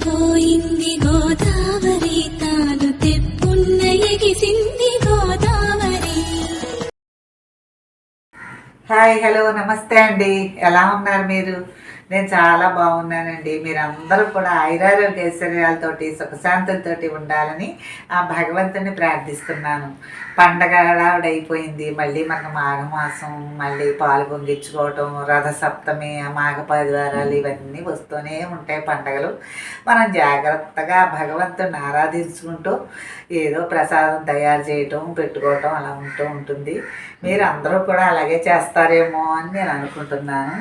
పోయింది గోదావరి తాను తెప్పున్న ఎగిసింది Godavari. Hi, hello, నమస్తే అండి. ఎలా ఉన్నారు మీరు? నేను చాలా బాగున్నానండి. మీరందరూ కూడా ఆయురారోగ్య ఐశ్వర్యాలతోటి సుఖశాంతులతోటి ఉండాలని ఆ భగవంతుని ప్రార్థిస్తున్నాను. పండగ అయిపోయింది. మళ్ళీ మనకు మాఘమాసం, మళ్ళీ పాలు పొంగించుకోవటం, రథసప్తమి, మాఘ పరివారాలు ఇవన్నీ వస్తూనే ఉంటాయి పండగలు. మనం జాగ్రత్తగా భగవంతుని ఆరాధించుకుంటూ ఏదో ప్రసాదం తయారు చేయటం, పెట్టుకోవటం అలా ఉంటుంది. మీరు అందరూ కూడా అలాగే చేస్తారేమో అని నేను అనుకుంటున్నాను.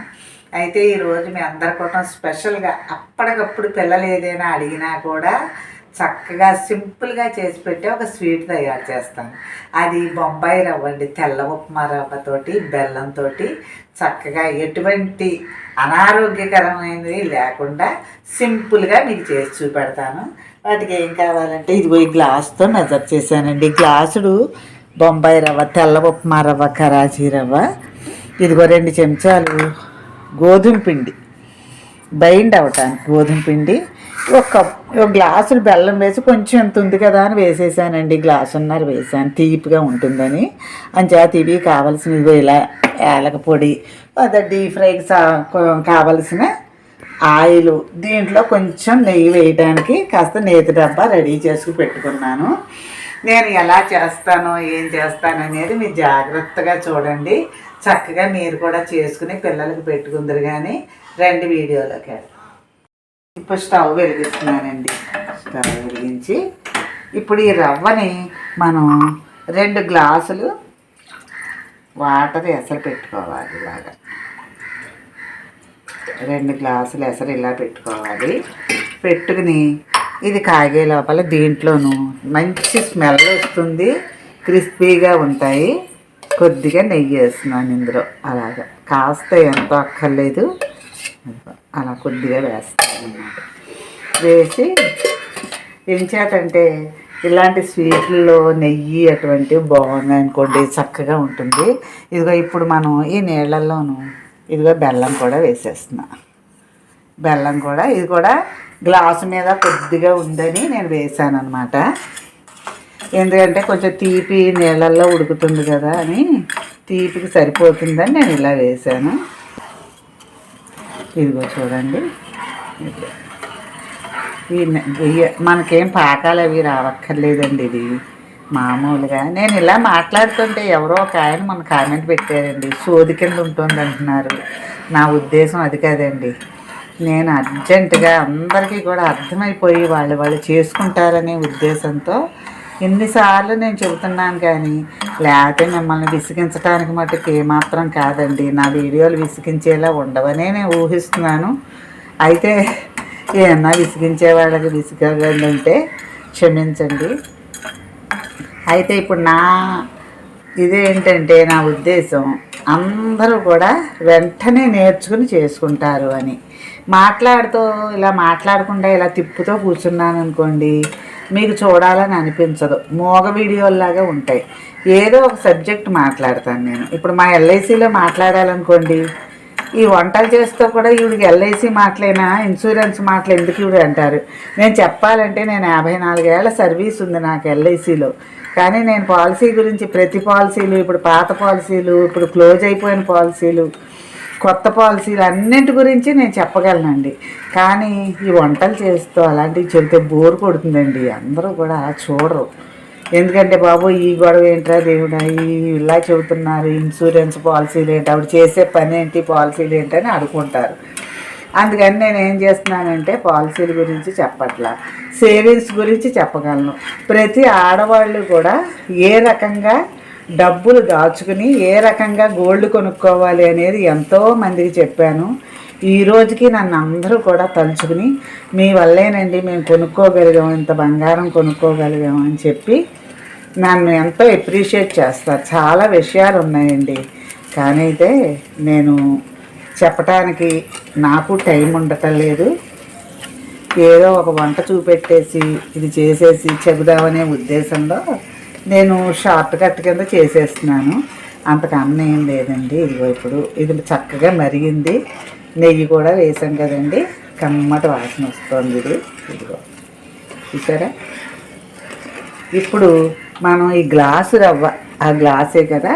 అయితే ఈరోజు మీ అందరి కోసం స్పెషల్గా అప్పటికప్పుడు పిల్లలు ఏదైనా అడిగినా కూడా చక్కగా సింపుల్గా చేసి పెట్టే ఒక స్వీట్ తయారు చేస్తాను. అది బొంబాయి రవ్వ అండి. తెల్ల ఉప్మా రవ్వతోటి బెల్లంతో చక్కగా ఎటువంటి అనారోగ్యకరమైనది లేకుండా సింపుల్గా మీకు చేసి చూపెడతాను. వాటికి ఏం కావాలంటే ఇదిగో ఈ గ్లాసుతో మెజర్ చేశానండి. గ్లాసుడు బొంబాయి రవ్వ, తెల్ల ఉప్మా రవ్వ, కరాచీ రవ్వ, ఇదిగో 2 చెంచాలు గోధుమ పిండి బైండ్ అవటానికి గోధుమ పిండి, ఒక గ్లాసులు బెల్లం వేసి కొంచెం ఎంత ఉంది కదా అని వేసేసానండి. గ్లాసున్నర వేసాను, తీపిగా ఉంటుందని. అంచేత ఇవి కావలసినవి ఇలా ఏలక పొడి, డీప్ ఫ్రైకి కావలసిన ఆయిల్, దీంట్లో కొంచెం నెయ్యి వేయడానికి కాస్త నేతి డబ్బా రెడీ చేసుకు పెట్టుకున్నాను. నేను ఎలా చేస్తానో ఏం చేస్తాను అనేది మీరు జాగ్రత్తగా చూడండి. చక్కగా మీరు కూడా చేసుకుని పిల్లలకు పెట్టుకుందరు. కానీ 2 వీడియోలోకి ఇప్పుడు స్టవ్ వెలిగిస్తున్నానండి. స్టవ్ వెలిగించి ఇప్పుడు ఈ రవ్వని మనం 2 గ్లాసులు వాటర్ ఎసరు పెట్టుకోవాలి. ఇలాగా 2 గ్లాసులు ఎసరు ఇలా పెట్టుకోవాలి. పెట్టుకుని ఇది కాగే లోపల దీంట్లోనూ మంచి స్మెల్ వస్తుంది, క్రిస్పీగా ఉంటాయి. కొద్దిగా నెయ్యి వేస్తున్నాను ఇందులో. అలాగా కాస్త ఎంతో అక్కర్లేదు, అలా కొద్దిగా వేస్తాను అన్నమాట. వేసి ఎంచేతంటే ఇలాంటి స్వీట్లలో నెయ్యి అటువంటివి బాగున్నాయి అనుకోండి, చక్కగా ఉంటుంది. ఇదిగో ఇప్పుడు మనం ఈ నీళ్ళల్లోనూ ఇదిగో బెల్లం కూడా వేసేస్తున్నా. బెల్లం కూడా ఇది కూడా గ్లాసు మీద కొద్దిగా ఉందని నేను వేసాను అనమాట. ఎందుకంటే కొంచెం తీపి నీళ్ళల్లో ఉడుకుతుంది కదా అని, తీపికి సరిపోతుందని నేను ఇలా వేసాను. ఇదిగో చూడండి, మనకేం పాకాలు అవి రావక్కర్లేదండి. ఇది మామూలుగా నేను ఇలా మాట్లాడుతుంటే ఎవరో ఒక ఆయన మన కామెంట్ పెట్టారండి, సోది కింద ఉంటుంది అంటున్నారు. నా ఉద్దేశం అది కాదండి. నేను అర్జెంటుగా అందరికీ కూడా అర్థమైపోయి వాళ్ళు చేసుకుంటారనే ఉద్దేశంతో ఎన్నిసార్లు నేను చెబుతున్నాను. కానీ లేకపోతే మిమ్మల్ని విసిగించడానికి మటుకు ఏమాత్రం కాదండి. నా వీడియోలు విసిగించేలా ఉండవనే నేను ఊహిస్తున్నాను. అయితే ఏమన్నా విసిగించే వాళ్ళకి విసిగంటే క్షమించండి. అయితే ఇప్పుడు ఇదేంటంటే నా ఉద్దేశం అందరూ కూడా వెంటనే నేర్చుకుని చేసుకుంటారు అని. మాట్లాడుతూ ఇలా మాట్లాడకుండా ఇలా తిప్పుతూ కూర్చున్నాను అనుకోండి, మీకు చూడాలని అనిపించదు. మోగ వీడియోల్లాగా ఉంటాయి. ఏదో ఒక సబ్జెక్ట్ మాట్లాడతాను నేను. ఇప్పుడు మా ఎల్ఐసిలో మాట్లాడాలనుకోండి, ఈ వంటలు చేస్తూ కూడా ఈవిడికి ఎల్ఐసి మాటలేనా, ఇన్సూరెన్స్ మాటలు ఎందుకు ఈవిడ అంటారు. నేను చెప్పాలంటే నేను 54 ఏళ్ల సర్వీస్ ఉంది నాకు ఎల్ఐసిలో. కానీ నేను పాలసీ గురించి ప్రతి పాలసీలు, ఇప్పుడు పాత పాలసీలు, ఇప్పుడు క్లోజ్ అయిపోయిన పాలసీలు, కొత్త పాలసీలు అన్నింటి గురించి నేను చెప్పగలనండి. కానీ ఈ వంటలు చేస్తూ అలాంటివి చెబితే బోర్ కొడుతుందండి. అందరూ కూడా చూడరు. ఎందుకంటే బాబు ఈ గొడవ ఏంట్రా దేవుడా, ఇలా చెబుతున్నారు, ఇన్సూరెన్స్ పాలసీలు ఏంటి, ఆవిడ చేసే పని ఏంటి, పాలసీలు ఏంటని అనుకుంటారు. అందుకని నేను ఏం చేస్తున్నానంటే పాలసీల గురించి చెప్పట్లా, సేవింగ్స్ గురించి చెప్పగలను. ప్రతి ఆడవాళ్ళు కూడా ఏ రకంగా డబ్బులు దాచుకుని ఏ రకంగా గోల్డ్ కొనుక్కోవాలి అనేది ఎంతోమందికి చెప్పాను. ఈ రోజుకి నన్ను అందరూ కూడా తలుచుకుని మీ వల్లేనండి మేము కొనుక్కోగలిగాము, ఇంత బంగారం కొనుక్కోగలిగాము అని చెప్పి నన్ను ఎంతో అప్రిషియేట్ చేస్తారు. చాలా విషయాలు ఉన్నాయండి, కానీ అయితే నేను చెప్పటానికి నాకు టైం ఉండటం లేదు. ఏదో ఒక వంట చూపెట్టేసి ఇది చేసేసి చెబుదామనే ఉద్దేశంలో నేను షార్ట్ కట్ కింద చేసేస్తున్నాను. అంతకన్నా ఏం లేదండి. ఇదిగో ఇప్పుడు ఇది చక్కగా మరిగింది, నెయ్యి కూడా వేసాం కదండి. కమ్మటి వాసన వస్తుంది ఇది. ఇదిగో చూసారా. ఇప్పుడు మనం ఈ గ్లాసు రవ్వ, ఆ గ్లాసే కదా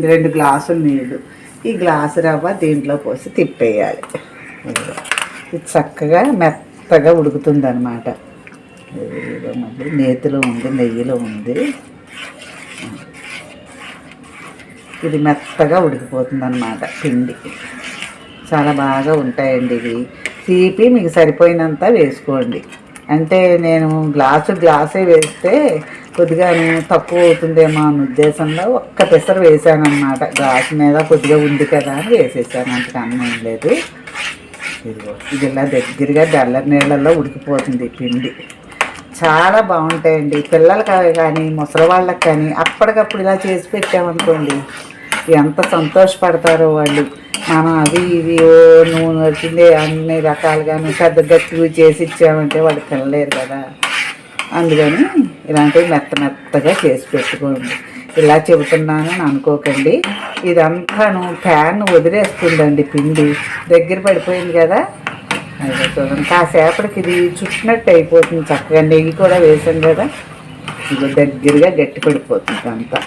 2 గ్లాసులు నీళ్ళు, ఈ గ్లాసు రవ్వ దీంట్లో పోసి తిప్పేయాలి. ఇది చక్కగా మెత్తగా ఉడుకుతుంది అనమాట. మళ్ళీ నేతిలో ఉంది, నెయ్యిలో ఉంది. ఇది మెత్తగా ఉడికిపోతుంది అన్నమాట. పిండి చాలా బాగా ఉంటాయండి. ఇవి తీపి మీకు సరిపోయినంత వేసుకోండి. అంటే నేను గ్లాసే వేస్తే కొద్దిగా తక్కువ అవుతుందేమో అన్న ఉద్దేశంలో ఒక్క పెసరు వేసాను అన్నమాట. గ్లాసు మీద కొద్దిగా ఉంది కదా అని వేసేసాను, అంతకన్నా ఏం లేదు. ఇదిగో ఇది ఇలా దగ్గరగా బెల్లం నీళ్ళల్లో ఉడికిపోతుంది పిండి. చాలా బాగుంటాయండి. పిల్లలకి కానీ ముసలి వాళ్ళకి కానీ అప్పటికప్పుడు ఇలా చేసి పెట్టామనుకోండి ఎంత సంతోషపడతారో వాళ్ళు. మనం అవి ఇవి నూనె వచ్చింది అన్ని రకాలుగాను పెద్ద గట్టివి చేసి ఇచ్చామంటే వాళ్ళు తినలేరు కదా. అందుకని ఇలాంటివి మెత్తగా చేసి పెట్టుకోండి. ఇలా చెబుతున్నాను అని అనుకోకండి. ఇదంతాను ప్యాన్ వదిలేస్తుందండి. పిండి దగ్గర పడిపోయింది కదా. అదే చూడండి, కాసేపటికి ఇది చుట్టినట్టు అయిపోతుంది. చక్కగా నెయ్యి కూడా వేసాం కదా, ఇది దగ్గరగా గట్టి పడిపోతుంది అంతా.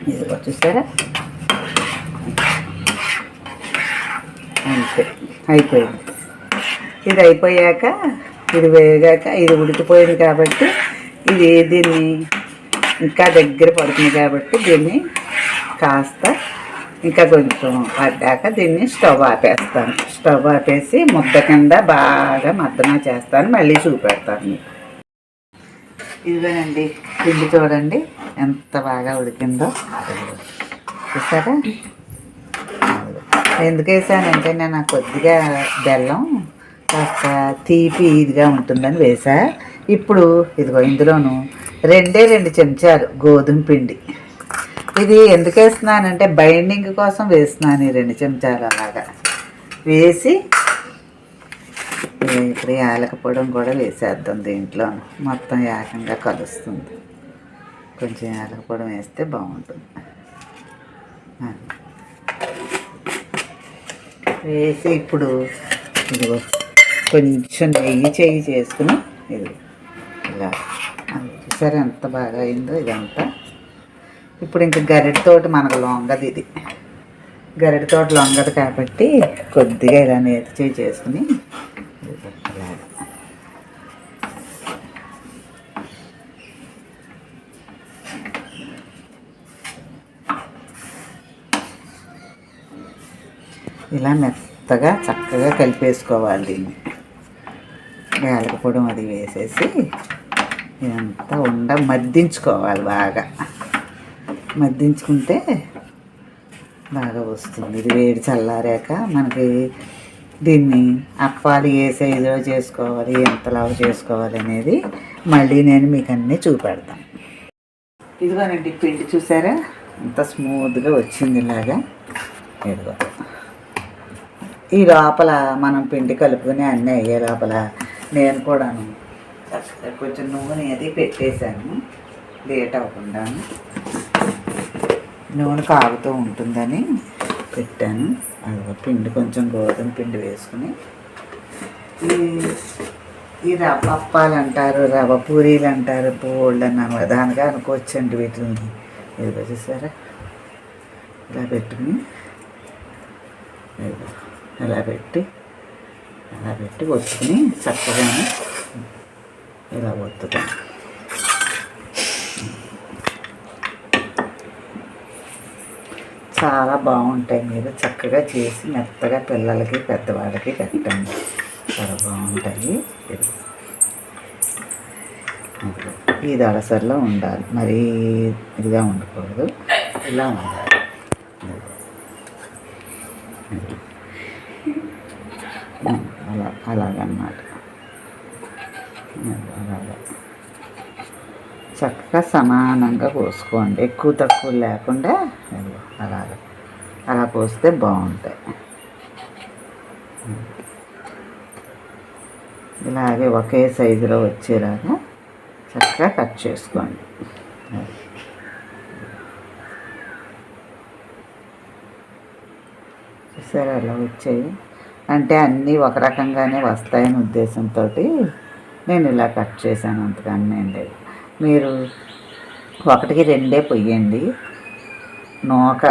ఇది చూసారా, అంతే అయిపోయింది. ఇది అయిపోయాక, ఇది వేగాక, ఇది ఉడికిపోయింది కాబట్టి దీన్ని ఇంకా దగ్గర పడుతుంది కాబట్టి దీన్ని కాస్త ఇంకా కొంచెం పడ్డాక దీన్ని స్టవ్ ఆపేస్తాను. స్టవ్ ఆపేసి ముద్ద కింద బాగా మద్దన చేస్తాను, మళ్ళీ చూపెడతాను మీకు. ఇదిగోనండి పిండి చూడండి ఎంత బాగా ఉడికిందో. చూసారా, ఎందుకు వేసానంటే నేను కొద్దిగా బెల్లం కాస్త తీపి ఇదిగా ఉంటుందని వేసా. ఇప్పుడు ఇదిగో ఇందులోను 2 చెంచాలు గోధుమ పిండి. ఇది ఎందుకు వేస్తున్నానంటే బైండింగ్ కోసం వేస్తున్నాను. ఈ 2 చెంచాలు అలాగా వేసి ఇప్పుడు యాలక పొడి కూడా వేసేద్దాం దీంట్లో. మొత్తం ఏకంగా కలుస్తుంది. కొంచెం యాలక పొడి వేస్తే బాగుంటుంది. వేసి ఇప్పుడు ఇదిగో కొంచెం నెయ్యి చేసుకుని ఇది ఇలా సరే ఎంత బాగా అయిందో ఇదంతా. ఇప్పుడు ఇంక గరిటతోటి మనకు లొంగదు. ఇది గరిటతోటి లొంగదు కాబట్టి కొద్దిగా ఇలా నేతి చేసుకుని ఇలా మెత్తగా చక్కగా కలిపేసుకోవాలి. దీన్ని యాలక పొడి అది వేసేసి ఇదంతా మద్దించుకోవాలి. బాగా మద్దించుకుంటే బాగా వస్తుంది. ఇది వేడి చల్లారాక మనకి దీన్ని అప్పాలు ఏ సైజులో చేసుకోవాలి, ఎంతలాగా చేసుకోవాలి అనేది మళ్ళీ నేను మీకు అన్నీ చూపెడతాను. ఇదిగోనండి పిండి చూసారా ఎంత స్మూత్గా వచ్చింది. ఇలాగా ఇదిగో ఈ లోపల మనం పిండి కలుపుకొని అన్నీ అయ్యే లోపల నేను కూడాను కొంచెం నూనె అది పెట్టేశాను, లేట్ అవ్వకుండా. నూనె కాగుతూ ఉంటుందని పెట్టాను. అది పిండి కొంచెం గోధుమ పిండి వేసుకుని ఈ రవ్వ అప్పాలు అంటారు, రవ్వ పూరీలు అంటారు, బోల్డ్ అన్నాను దానిగా అనుకోవచ్చండి వీటిని. ఏదో చూసారా ఇలా పెట్టుకుని అలా పెట్టి ఒత్తుకుని చక్కగా ఇలా ఒత్తుతాను. చాలా బాగుంటాయి. మీరు చక్కగా చేసి మెత్తగా పిల్లలకి పెద్దవాళ్ళకి పెట్టండి, చాలా బాగుంటాయి. ఈ దళసరిలో ఉండాలి, మరీ ఇదిగా ఉండకూడదు, ఇలా ఉండాలి. అలాగన్నమాట. అలాగా చక్కగా సమానంగా పోసుకోండి, ఎక్కువ తక్కువ లేకుండా అలా పోస్తే బాగుంటాయి. ఇలాగే ఒకే సైజులో వచ్చేలాగా చక్కగా కట్ చేసుకోండి. సరే అలా వచ్చాయి. అంటే అన్నీ ఒక రకంగానే వస్తాయని ఉద్దేశంతో నేను ఇలా కట్ చేశాను, అంతకన్నా ఏం లేదు. మీరు 1కి 2 పొయ్యండి. నూక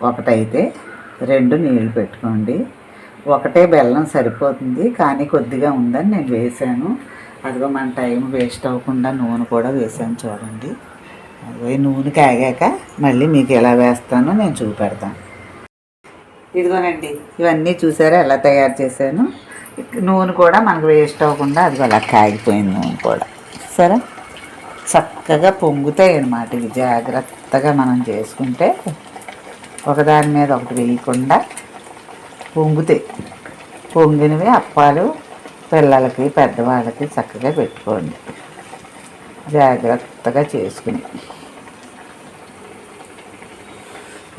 ఒకటైతే 2 నీళ్ళు పెట్టుకోండి. 1 బెల్లం సరిపోతుంది, కానీ కొద్దిగా ఉందని నేను వేసాను. అదిగో మన టైం వేస్ట్ అవ్వకుండా నూనె కూడా వేసాను చూడండి. అదిగో ఈ నూనె కాగాక మళ్ళీ మీకు ఎలా వేస్తానో నేను చూపెడతాను. ఇదిగోనండి, ఇవన్నీ చూసారా ఎలా తయారు చేశాను. నూనె కూడా మనకు వేస్ట్ అవ్వకుండా అదిగో అలా కాగిపోయింది నూనె కూడా. సరే, చక్కగా పొంగుతాయి అన్నమాట. ఇవి జాగ్రత్తగా మనం చేసుకుంటే ఒకదాని మీద ఒకటి వేయకుండా పొంగుతాయి. పొంగినవి అప్పాలు పిల్లలకి పెద్దవాళ్ళకి చక్కగా పెట్టుకోండి, జాగ్రత్తగా చేసుకుని.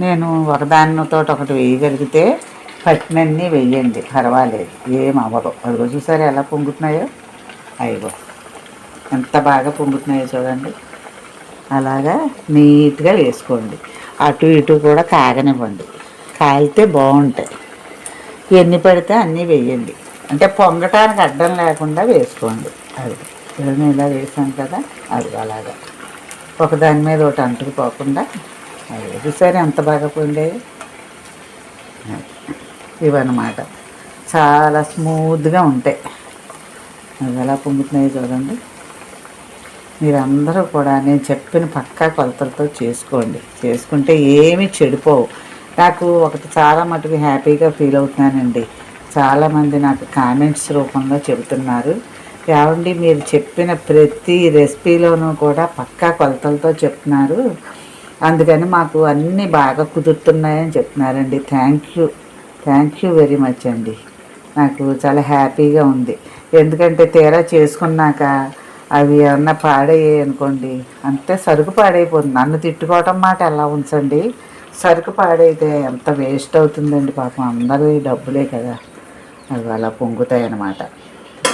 నేను ఒకదానితో ఒకటి వేయగలిగితే పట్టినన్నీ వేయండి, పర్వాలేదు, ఏం అవ్వదు. అదిగో చూసారా ఎలా పొంగుతున్నాయో, అయ్యో ఎంత బాగా పొంగుతున్నాయో చూడండి. అలాగా నీట్గా వేసుకోండి. అటు ఇటు కూడా కాగనివ్వండి, కాలితే బాగుంటాయి. ఎన్ని పడితే అన్నీ వేయండి, అంటే పొంగటానికి అడ్డం లేకుండా వేసుకోండి. అది నేను ఇలా వేసాను కదా, అది అలాగా ఒకదాని మీద ఒకటి అంటుకుపోకుండా. అది చూసారా ఎంత బాగా పొంగాయో. ఇవన్నమాట చాలా స్మూత్గా ఉంటాయి. అది ఎలా పొంగుతున్నాయో చూడండి. మీరందరూ కూడా నేను చెప్పిన పక్కా కొలతలతో చేసుకోండి, చేసుకుంటే ఏమీ చెడిపోవు. నాకు ఒకటి చాలా మటుకు హ్యాపీగా ఫీల్ అవుతున్నానండి. చాలామంది నాకు కామెంట్స్ రూపంలో చెబుతున్నారు, ఏమండి మీరు చెప్పిన ప్రతి రెసిపీలోనూ కూడా పక్కా కొలతలతో చెప్తున్నారు, అందుకని మాకు అన్నీ బాగా కుదురుతున్నాయని చెప్తున్నారండి. థ్యాంక్ యూ వెరీ మచ్ అండి. నాకు చాలా హ్యాపీగా ఉంది. ఎందుకంటే తీరా చేసుకున్నాక అవి ఏమన్నా పాడయ్యాయి అనుకోండి, అంతే సరుకు పాడైపోతుంది. నన్ను తిట్టుకోవటం మాట ఎలా ఉంచండి, సరుకు పాడైతే ఎంత వేస్ట్ అవుతుందండి పాపం, అందరూ డబ్బులే కదా. అవి అలా పొంగుతాయి అన్నమాట.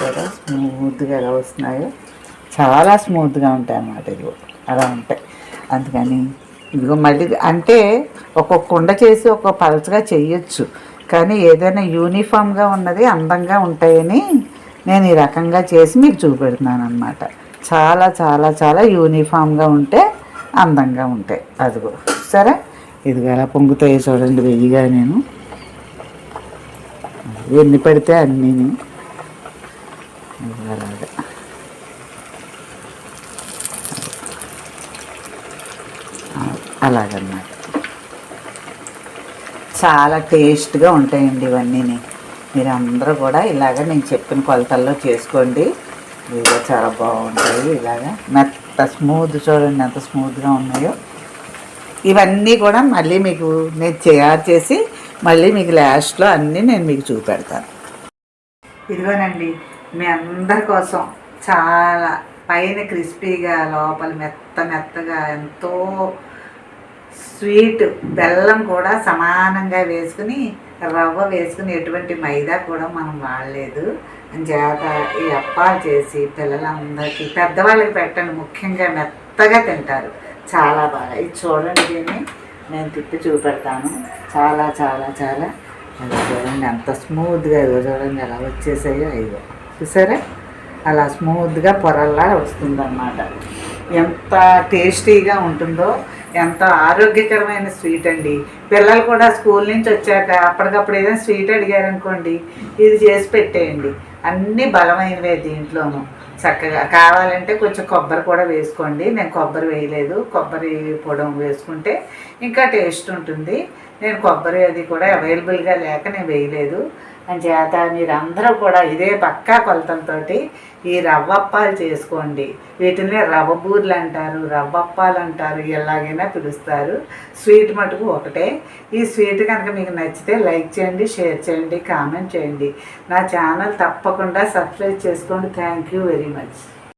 కదా స్మూత్గా ఎలా వస్తున్నాయో, చాలా స్మూత్గా ఉంటాయి అన్నమాట. ఇదిగో అలా ఉంటాయి. అందుకని ఇదిగో మళ్ళీ అంటే ఒక్కొక్క కుండ చేసి ఒక్కొక్క పలచగా చెయ్యొచ్చు, కానీ ఏదైనా యూనిఫామ్గా ఉన్నది అందంగా ఉంటాయని నేను ఈ రకంగా చేసి మీకు చూపెడుతున్నాను అన్నమాట. చాలా చాలా చాలా యూనిఫామ్గా ఉంటే అందంగా ఉంటాయి. అదిగో సరే, ఇదిగో ఎలా పొంగుతాయి చూడండి. వెయ్యిగా నేను ఎన్ని పడితే అన్నీ అలాగా అలాగన్నమాట. చాలా టేస్ట్గా ఉంటాయండి ఇవన్నీ. మీరు అందరూ కూడా ఇలాగ నేను చెప్పిన కొలతల్లో చేసుకోండి, ఇదిగో చాలా బాగుంటాయి. ఇలాగా మెత్త స్మూత్ చూడండి ఎంత స్మూత్గా ఉన్నాయో. ఇవన్నీ కూడా మళ్ళీ మీకు నేను తయారు చేసి మళ్ళీ మీకు లాస్ట్లో అన్నీ నేను మీకు చూపెడతాను. ఇదిగోనండి మీ అందరి కోసం చాలా పైన క్రిస్పీగా లోపల మెత్తగా ఎంతో స్వీట్ బెల్లం కూడా సమానంగా వేసుకుని రవ్వ వేసుకుని ఎటువంటి మైదా కూడా మనం వాడలేదు అని చేత ఈ అప్పాలు చేసి పిల్లలందరికీ పెద్దవాళ్ళకి పెట్టండి, ముఖ్యంగా మెత్తగా తింటారు చాలా బాగా. ఇది చూడండి, దీన్ని నేను తిప్పి చూపెడతాను. చాలా చాలా చాలా అలా చూడండి ఎంత స్మూత్గా, ఇదిగో చూడండి ఎలా వచ్చేసాయో. ఇదిగో చూసారా అలా స్మూత్గా పొరల్లా వస్తుందన్నమాట. ఎంత టేస్టీగా ఉంటుందో, ఎంత ఆరోగ్యకరమైన స్వీట్ అండి. పిల్లలు కూడా స్కూల్ నుంచి వచ్చాక అప్పటికప్పుడు ఏదైనా స్వీట్ అడిగారనుకోండి, ఇది చేసి పెట్టేయండి. అన్నీ బలమైనవే దీంట్లోనూ. చక్కగా కావాలంటే కొంచెం కొబ్బరి కూడా వేసుకోండి. నేను కొబ్బరి వేయలేదు, కొబ్బరి పొడం వేసుకుంటే ఇంకా టేస్ట్ ఉంటుంది. నేను కొబ్బరి అది కూడా అవైలబుల్గా లేక నేను వేయలేదు అని చేత మీరందరూ కూడా ఇదే పక్కా కొలతలతోటి ఈ రవ్వప్పాలు చేసుకోండి. వీటిని రవ్వ బూర్లు అంటారు, రవ్వప్పాలు అంటారు, ఎలాగైనా పిలుస్తారు. స్వీట్ మటుకు ఒకటే. ఈ స్వీట్ కనుక మీకు నచ్చితే లైక్ చేయండి, షేర్ చేయండి, కామెంట్ చేయండి. నా ఛానల్ తప్పకుండా సబ్స్క్రైబ్ చేసుకోండి. Thank you very much.